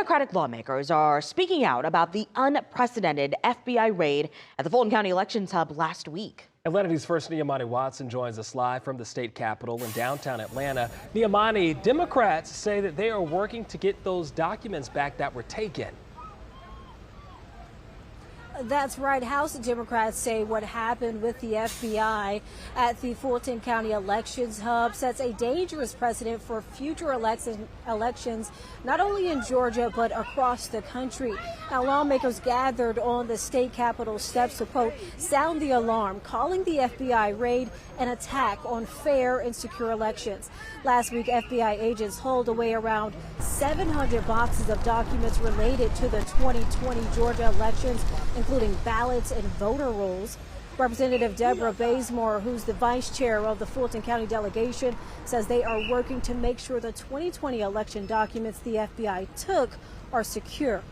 Democratic lawmakers are speaking out about the unprecedented FBI raid at the Fulton County Elections Hub last week. Atlanta News' first Niamani Watson joins us live from the state capitol in downtown Atlanta. Niamani, Democrats say that they are working to get those documents back that were taken. That's right. House Democrats say what happened with the FBI at the Fulton County Elections Hub sets a dangerous precedent for future elections, not only in Georgia, but across the country. Now, lawmakers gathered on the state capitol steps to, quote, sound the alarm, calling the FBI raid an attack on fair and secure elections. Last week, FBI agents hauled away around 700 boxes of documents related to the 2020 Georgia elections, including ballots and voter rolls. Representative Deborah Bazemore, who's the vice chair of the Fulton County delegation, says they are working to make sure the 2020 election documents the FBI took are secure.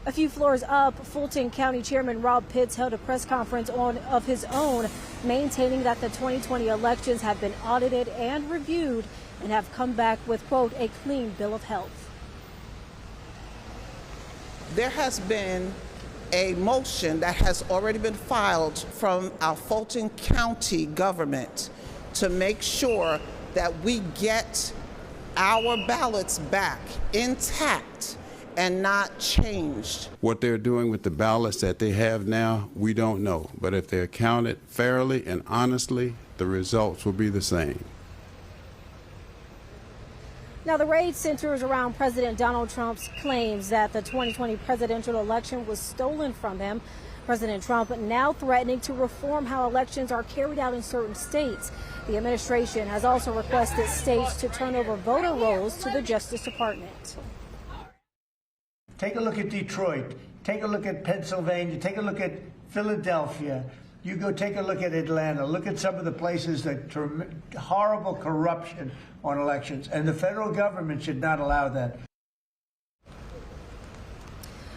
A few floors up, Fulton County Chairman Rob Pitts held a press conference of his own, maintaining that the 2020 elections have been audited and reviewed and have come back with, quote, a clean bill of health. There has been a motion that has already been filed from our Fulton County government to make sure that we get our ballots back intact and not changed. What they're doing with the ballots that they have now, we don't know. But if they're counted fairly and honestly, the results will be the same. Now, the raid centers around President Donald Trump's claims that the 2020 presidential election was stolen from him. President Trump now threatening to reform how elections are carried out in certain states. The administration has also requested states to turn over voter rolls to the Justice Department. Take a look at Detroit. Take a look at Pennsylvania. Take a look at Philadelphia. You go take a look at Atlanta. Look at some of the places that horrible corruption on elections. And the federal government should not allow that.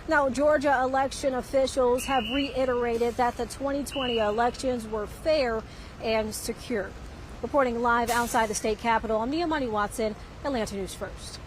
Now, Georgia election officials have reiterated that the 2020 elections were fair and secure. Reporting live outside the state capitol, I'm Niamani Watson, Atlanta News First.